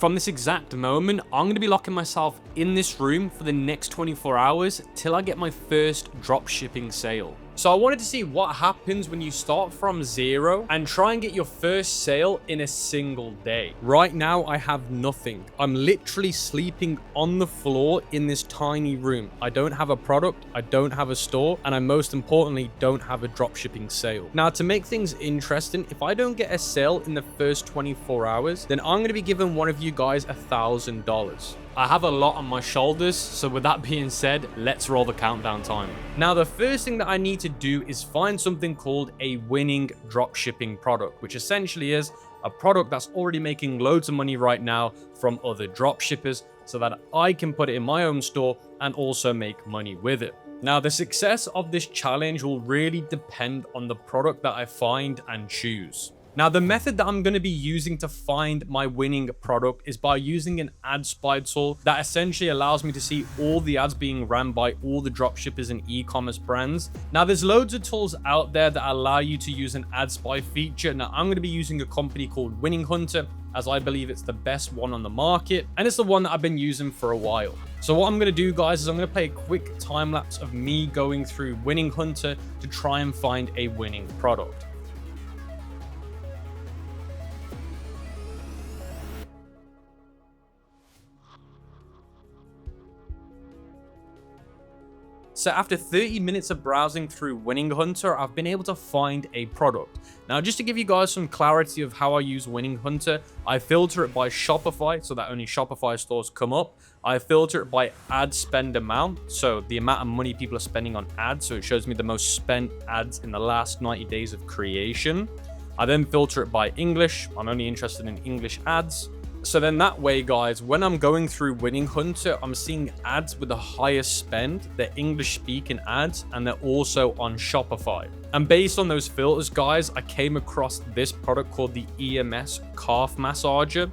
From this exact moment, I'm going to be locking myself in this room for the next 24 hours till I get my first dropshipping sale. So I wanted to see what happens when you start from zero and try and get your first sale in a single day. Right now, I have nothing. I'm literally sleeping on the floor in this tiny room. I don't have a product, I don't have a store, and I most importantly don't have a dropshipping sale. Now, to make things interesting, if I don't get a sale in the first 24 hours, then I'm going to be giving one of you guys $1,000. I have a lot on my shoulders, so with that being said, let's roll the countdown timer. Now, the first thing that I need to do is find something called a winning dropshipping product, which essentially is a product that's already making loads of money right now from other dropshippers so that I can put it in my own store and also make money with it. Now, the success of this challenge will really depend on the product that I find and choose. Now, the method that I'm going to be using to find my winning product is by using an ad spy tool that essentially allows me to see all the ads being ran by all the dropshippers and e-commerce brands. Now, there's loads of tools out there that allow you to use an ad spy feature. Now, I'm going to be using a company called Winning Hunter, as I believe it's the best one on the market, and it's the one that I've been using for a while. So what I'm going to do, guys, is I'm going to play a quick time lapse of me going through Winning Hunter to try and find a winning product. So after 30 minutes of browsing through Winning Hunter, I've been able to find a product. Now, just to give you guys some clarity of how I use Winning Hunter, I filter it by Shopify so that only Shopify stores come up. I filter it by ad spend amount, so the amount of money people are spending on ads. So it shows me the most spent ads in the last 90 days of creation. I then filter it by English. I'm only interested in English ads. So then that way, guys, when I'm going through Winning Hunter, I'm seeing ads with the highest spend. They're English speaking ads, and they're also on Shopify. And based on those filters, guys, I came across this product called the EMS calf massager.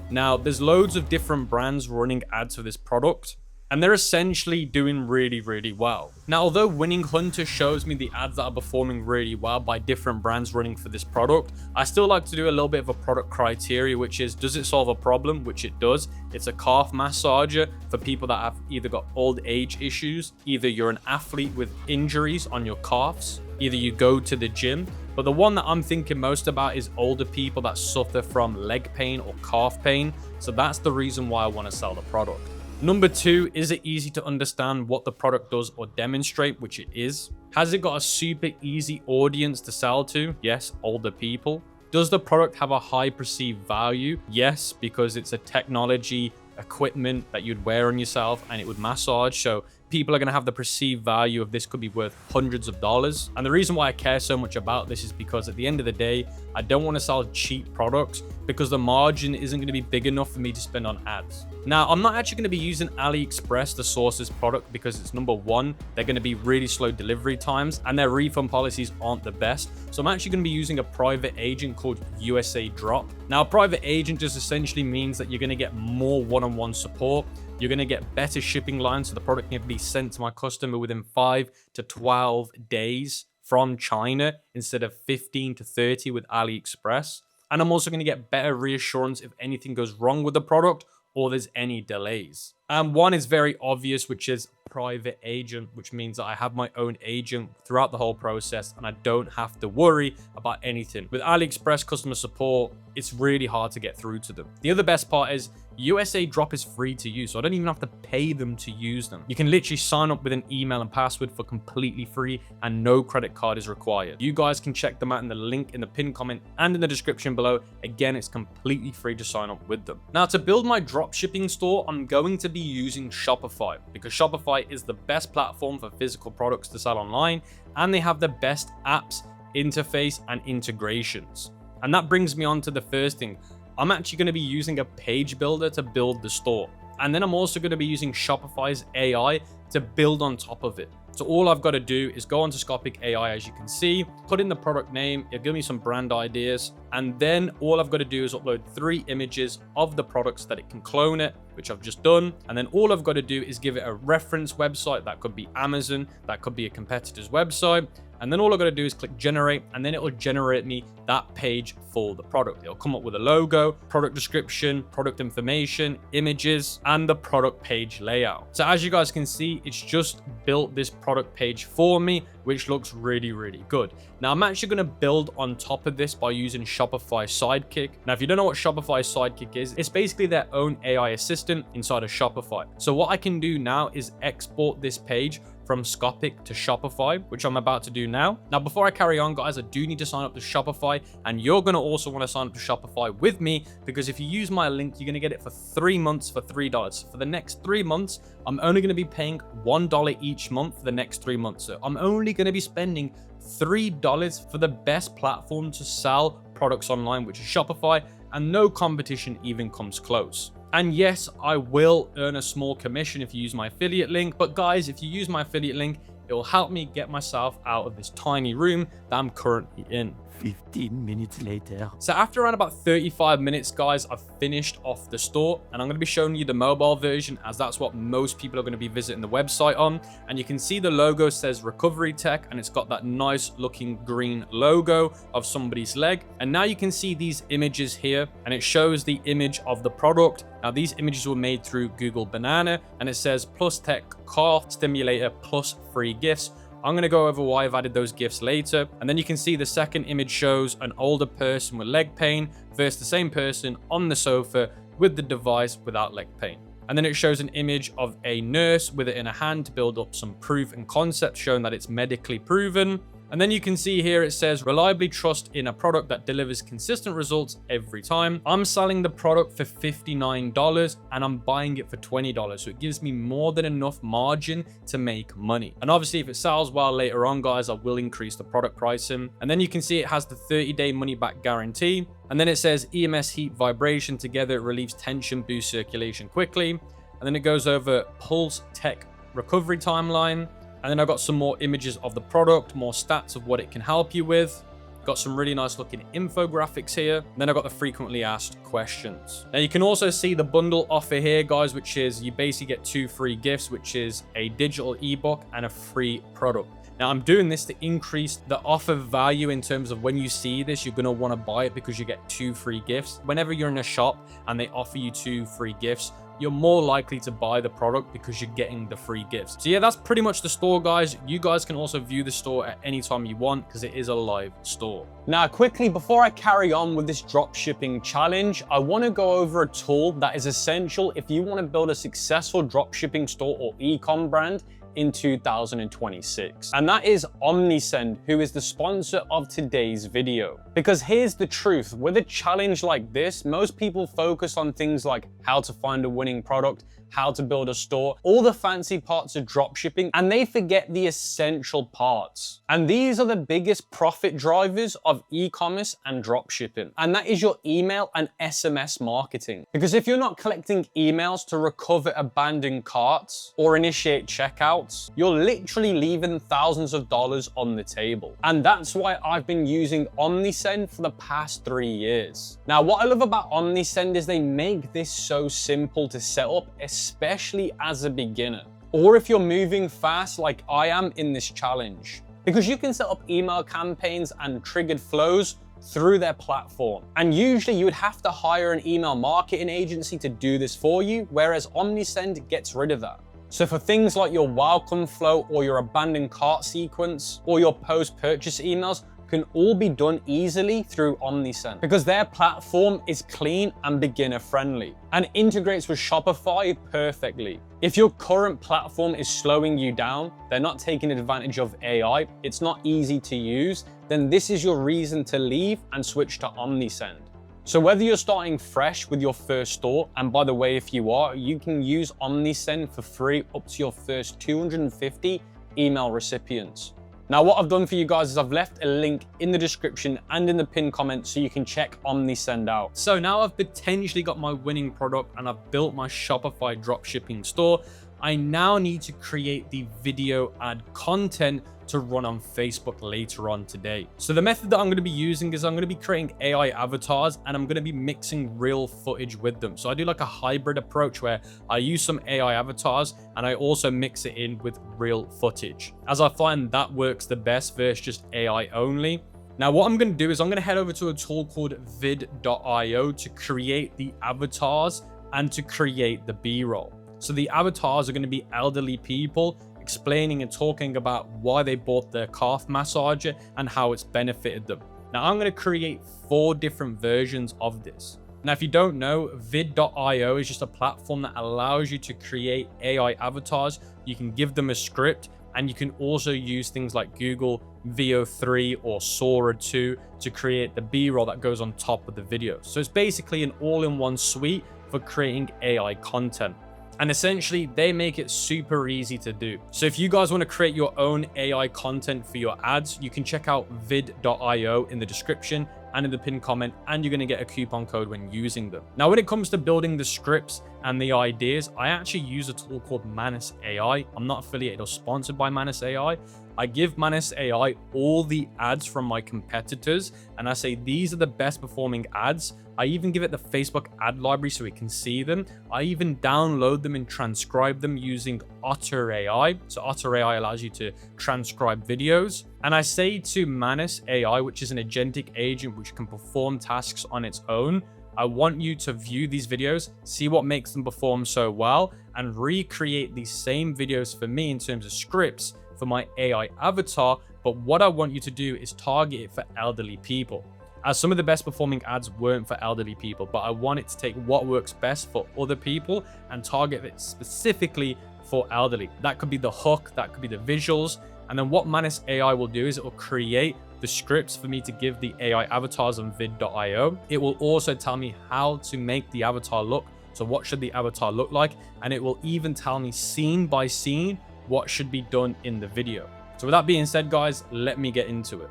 Now, there's loads of different brands running ads for this product, and they're essentially doing really, really well. Now, although Winning Hunter shows me the ads that are performing really well by different brands running for this product, I still like to do a little bit of a product criteria, which is, does it solve a problem? Which it does. It's a calf massager for people that have either got old age issues, either you're an athlete with injuries on your calves, either you go to the gym. But the one that I'm thinking most about is older people that suffer from leg pain or calf pain. So that's the reason why I want to sell the product. Number two, is it easy to understand what the product does or demonstrate, which it is? Has it got a super easy audience to sell to? Yes, older people. Does the product have a high perceived value? Yes, because it's a technology equipment that you'd wear on yourself and it would massage. So people are going to have the perceived value of this could be worth hundreds of dollars. And the reason why I care so much about this is because at the end of the day, I don't want to sell cheap products because the margin isn't going to be big enough for me to spend on ads. Now, I'm not actually going to be using AliExpress to source this product because it's number one, they're going to be really slow delivery times and their refund policies aren't the best. So I'm actually going to be using a private agent called USAdrop. Now, a private agent just essentially means that you're going to get more one-on-one support. You're going to get better shipping lines, so the product can be sent to my customer within 5 to 12 days from China instead of 15 to 30 with AliExpress. And I'm also going to get better reassurance if anything goes wrong with the product or there's any delays. And one is very obvious, which is private agent, which means that I have my own agent throughout the whole process and I don't have to worry about anything. With AliExpress customer support, it's really hard to get through to them. The other best part is USAdrop is free to use, so I don't even have to pay them to use them. You can literally sign up with an email and password for completely free and no credit card is required. You guys can check them out in the link in the pinned comment and in the description below. Again, it's completely free to sign up with them. Now, to build my dropshipping store, I'm going to be using Shopify because Shopify is the best platform for physical products to sell online and they have the best apps, interface, and integrations. And that brings me on to the first thing. I'm actually going to be using a page builder to build the store. And then I'm also going to be using Shopify's AI to build on top of it. So all I've got to do is go onto Scopic AI, as you can see, put in the product name, it'll give me some brand ideas, and then all I've got to do is upload 3 images of the products that it can clone it, which I've just done. And then all I've got to do is give it a reference website. That could be Amazon, that could be a competitor's website. And then all I've got to do is click generate, and then it will generate me that page for the product. It'll come up with a logo, product description, product information, images, and the product page layout. So as you guys can see, it's just built this product page for me, which looks really, really good. Now I'm actually going to build on top of this by using Shopify Sidekick. Now, if you don't know what Shopify Sidekick is, it's basically their own AI assistant inside of Shopify. So what I can do now is export this page from Scopic to Shopify, which I'm about to do now. Now, before I carry on, guys, I do need to sign up to Shopify, and you're going to also want to sign up to Shopify with me, because if you use my link, you're going to get it for 3 months for $3. For the next 3 months, I'm only going to be paying $1 each month for the next 3 months. So I'm only going to be spending $3 for the best platform to sell products online, which is Shopify, and no competition even comes close. And yes, I will earn a small commission if you use my affiliate link. But guys, if you use my affiliate link, it will help me get myself out of this tiny room that I'm currently in. 15 minutes later. So after around about 35 minutes, guys, I've finished off the store, and I'm going to be showing you the mobile version, as that's what most people are going to be visiting the website on. And you can see the logo says Recovery Tech, and it's got that nice looking green logo of somebody's leg. And now you can see these images here, and it shows the image of the product. Now these images were made through Google Banana, and it says plus tech car stimulator plus free gifts. I'm going to go over why I've added those gifts later. And then you can see the second image shows an older person with leg pain versus the same person on the sofa with the device without leg pain. And then it shows an image of a nurse with it in a hand to build up some proof and concept, showing that it's medically proven. And then you can see here it says reliably trust in a product that delivers consistent results every time. I'm selling the product for $59 and I'm buying it for $20. So it gives me more than enough margin to make money. And obviously if it sells well later on, guys, I will increase the product pricing. And then you can see it has the 30-day money back guarantee. And then it says EMS heat vibration together, it relieves tension, boosts circulation quickly. And then it goes over pulse tech recovery timeline. And then I've got some more images of the product, more stats of what it can help you with. Got some really nice looking infographics here. And then I've got the frequently asked questions. Now you can also see the bundle offer here, guys, which is you basically get 2 free gifts, which is a digital ebook and a free product. Now I'm doing this to increase the offer value in terms of when you see this, you're going to want to buy it because you get 2 free gifts. Whenever you're in a shop and they offer you 2 free gifts, you're more likely to buy the product because you're getting the free gifts. So yeah, that's pretty much the store, guys. You guys can also view the store at any time you want because it is a live store. Now, quickly, before I carry on with this dropshipping challenge, I want to go over a tool that is essential if you want to build a successful dropshipping store or e-com brand in 2026. And that is OmniSend, who is the sponsor of today's video. Because here's the truth, with a challenge like this, most people focus on things like how to find a winning product, how to build a store, all the fancy parts of dropshipping, and they forget the essential parts. And these are the biggest profit drivers of e-commerce and dropshipping. And that is your email and SMS marketing. Because if you're not collecting emails to recover abandoned carts or initiate checkouts, you're literally leaving thousands of dollars on the table. And that's why I've been using OmniSend for the past 3 years. Now, what I love about OmniSend is they make this so simple to set up, especially as a beginner, or if you're moving fast like I am in this challenge, because you can set up email campaigns and triggered flows through their platform. And usually you would have to hire an email marketing agency to do this for you, whereas OmniSend gets rid of that. So for things like your welcome flow or your abandoned cart sequence or your post-purchase emails, can all be done easily through OmniSend because their platform is clean and beginner friendly and integrates with Shopify perfectly. If your current platform is slowing you down, they're not taking advantage of AI, it's not easy to use, then this is your reason to leave and switch to OmniSend. So whether you're starting fresh with your first store, and by the way, if you are, you can use OmniSend for free up to your first 250 email recipients. Now, what I've done for you guys is I've left a link in the description and in the pinned comment so you can check OmniSend out. So now I've potentially got my winning product and I've built my Shopify dropshipping store. I now need to create the video ad content to run on Facebook later on today. So the method that I'm going to be using is I'm going to be creating AI avatars and I'm going to be mixing real footage with them. So I do like a hybrid approach where I use some AI avatars and I also mix it in with real footage, as I find that works the best versus just AI only. Now, what I'm going to do is I'm going to head over to a tool called vid.io to create the avatars and to create the B-roll. So the avatars are going to be elderly people explaining and talking about why they bought their calf massager and how it's benefited them. Now, I'm going to create 4 different versions of this. Now, if you don't know, vid.io is just a platform that allows you to create AI avatars. You can give them a script, and you can also use things like Google VO3 or Sora 2 to create the B-roll that goes on top of the video. So it's basically an all-in-one suite for creating AI content. And essentially, they make it super easy to do. So if you guys want to create your own AI content for your ads, you can check out vid.io in the description and in the pinned comment, and you're going to get a coupon code when using them. Now, when it comes to building the scripts and the ideas, I actually use a tool called Manus AI. I'm not affiliated or sponsored by Manus AI. I give Manus AI all the ads from my competitors, and I say these are the best performing ads. I even give it the Facebook ad library so we can see them. I even download them and transcribe them using Otter AI. So Otter AI allows you to transcribe videos. And I say to Manus AI, which is an agentic agent which can perform tasks on its own, I want you to view these videos, see what makes them perform so well, and recreate these same videos for me in terms of scripts for my AI avatar. But what I want you to do is target it for elderly people, as some of the best performing ads weren't for elderly people, but I want it to take what works best for other people and target it specifically for elderly. That could be the hook, that could be the visuals. And then what Manus AI will do is it will create the scripts for me to give the AI avatars on vid.io. It will also tell me how to make the avatar look. So what should the avatar look like? And it will even tell me scene by scene what should be done in the video. So with that being said, guys, let me get into it.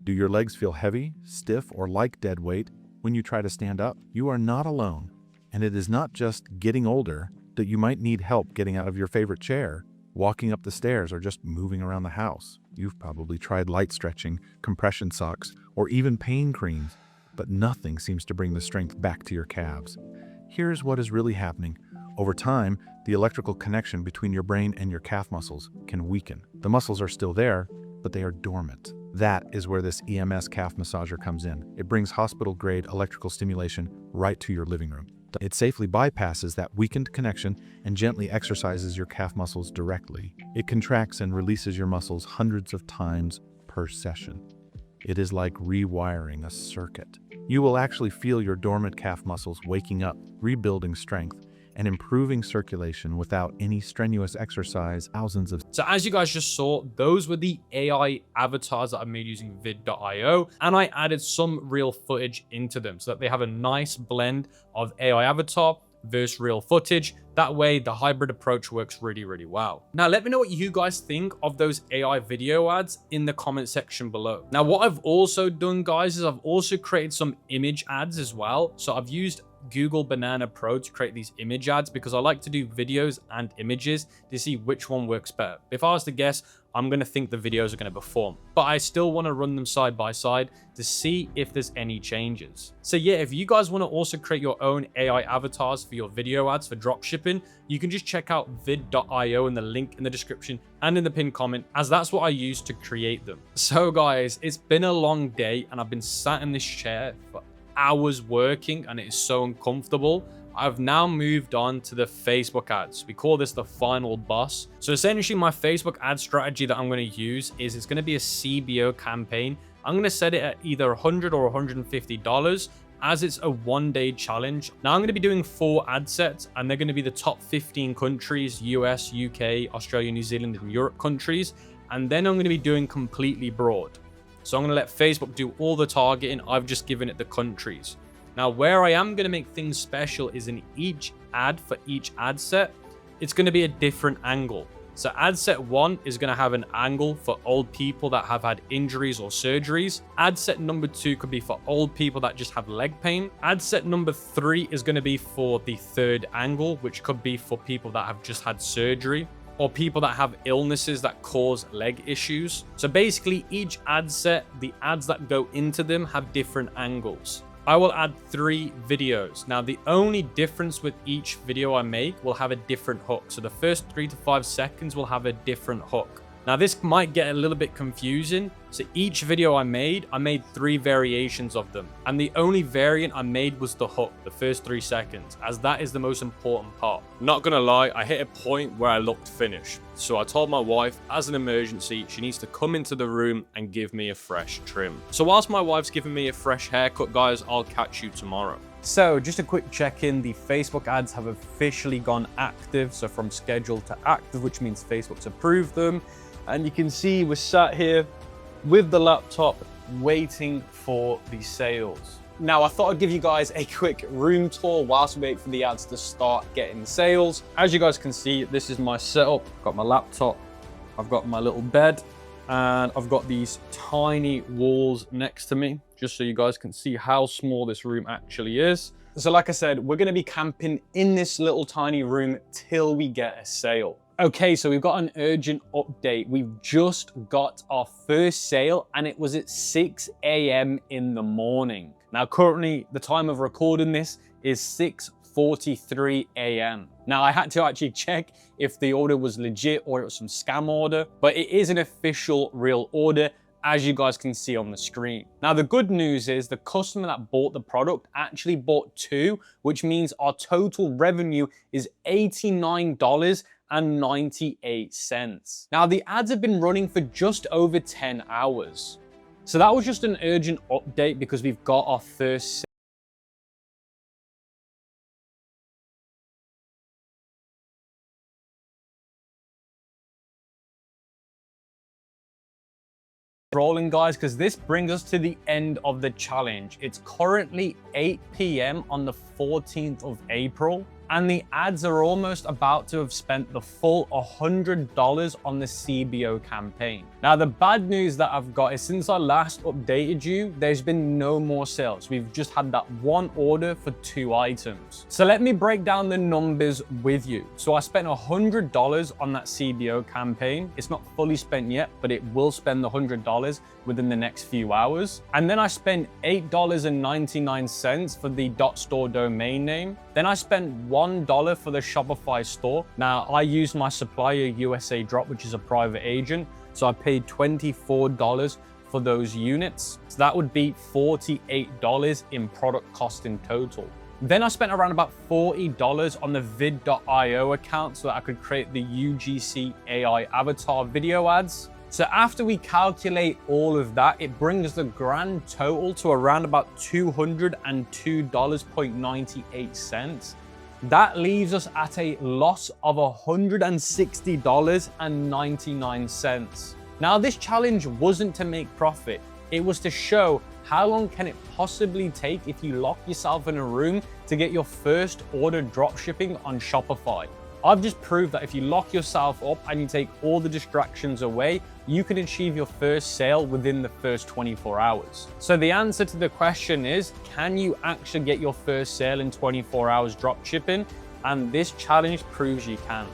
Do your legs feel heavy, stiff, or like dead weight when you try to stand up? You are not alone, and it is not just getting older that you might need help getting out of your favorite chair, walking up the stairs, or just moving around the house. You've probably tried light stretching, compression socks, or even pain creams, but nothing seems to bring the strength back to your calves. Here's what is really happening. Over time, the electrical connection between your brain and your calf muscles can weaken. The muscles are still there, but they are dormant. That is where this EMS calf massager comes in. It brings hospital-grade electrical stimulation right to your living room. It safely bypasses that weakened connection and gently exercises your calf muscles directly. It contracts and releases your muscles hundreds of times per session. It is like rewiring a circuit. You will actually feel your dormant calf muscles waking up, rebuilding strength, and improving circulation without any strenuous exercise. So as you guys just saw, those were the AI avatars that I made using vid.io, and I added some real footage into them so that they have a nice blend of AI avatar versus real footage. That way the hybrid approach works really, really well. Now let me know what you guys think of those AI video ads in the comment section below. Now what I've also done, guys, is I've also created some image ads as well. So I've used Google Banana Pro to create these image ads because I like to do videos and images to see which one works better. If I was to guess, I'm going to think the videos are going to perform, but I still want to run them side by side to see if there's any changes. So yeah, if you guys want to also create your own AI avatars for your video ads for dropshipping, you can just check out vid.io in the link in the description and in the pinned comment, as that's what I use to create them. So guys, it's been a long day and I've been sat in this chair for hours working and it is so uncomfortable. I've now moved on to the Facebook ads. We call this the final boss. So essentially my Facebook ad strategy that I'm going to use is it's going to be a CBO campaign. I'm going to set it at either $100 or $150 as it's a one-day challenge. Now I'm going to be doing 4 ad sets and they're going to be the top 15 countries, US, UK, Australia, New Zealand, and Europe countries. And then I'm going to be doing completely broad. So I'm going to let Facebook do all the targeting. I've just given it the countries. Now, where I am going to make things special is in each ad for each ad set, it's going to be a different angle. So ad set 1 is going to have an angle for old people that have had injuries or surgeries. Ad set number 2 could be for old people that just have leg pain. Ad set number 3 is going to be for the third angle, which could be for people that have just had surgery or people that have illnesses that cause leg issues. So basically each ad set, the ads that go into them have different angles. I will add 3 videos. Now, the only difference with each video I make will have a different hook. So the first 3 to 5 seconds will have a different hook. Now, this might get a little bit confusing. So each video I made 3 variations of them. And the only variant I made was the hook, the first 3 seconds, as that is the most important part. Not gonna lie, I hit a point where I looked finished. So I told my wife, as an emergency, she needs to come into the room and give me a fresh trim. So whilst my wife's giving me a fresh haircut, guys, I'll catch you tomorrow. So just a quick check-in, the Facebook ads have officially gone active. So from scheduled to active, which means Facebook's approved them. And you can see we're sat here with the laptop waiting for the sales. Now, I thought I'd give you guys a quick room tour whilst we wait for the ads to start getting sales. As you guys can see, this is my setup. I've got my laptop, I've got my little bed, and I've got these tiny walls next to me, just so you guys can see how small this room actually is. So like I said, we're gonna be camping in this little tiny room till we get a sale. Okay, so we've got an urgent update. We've just got our first sale and it was at 6 a.m. in the morning. Now, currently the time of recording this is 6:43 a.m. Now, I had to actually check if the order was legit or it was some scam order, but it is an official real order, as you guys can see on the screen. Now, the good news is the customer that bought the product actually bought 2, which means our total revenue is $89.98. Now, the ads have been running for just over 10 hours. So that was just an urgent update because we've got our first rolling, guys, because this brings us to the end of the challenge. It's currently 8 p.m. on the 14th of April. And the ads are almost about to have spent the full $100 on the CBO campaign. Now, the bad news that I've got is since I last updated you, there's been no more sales. We've just had that one order for 2 items. So let me break down the numbers with you. So I spent $100 on that CBO campaign. It's not fully spent yet, but it will spend the $100 within the next few hours. And then I spent $8.99 for the .store domain name. Then I spent $1 for the Shopify store. Now, I used my supplier USAdrop, which is a private agent. So I paid $24 for those units. So that would be $48 in product cost in total. Then I spent around about $40 on the vid.io account so that I could create the UGC AI avatar video ads. So after we calculate all of that, it brings the grand total to around about $202.98. That leaves us at a loss of $160.99. Now, this challenge wasn't to make profit. It was to show how long can it possibly take if you lock yourself in a room to get your first order dropshipping on Shopify. I've just proved that if you lock yourself up and you take all the distractions away, you can achieve your first sale within the first 24 hours. So the answer to the question is, can you actually get your first sale in 24 hours drop shipping? And this challenge proves you can.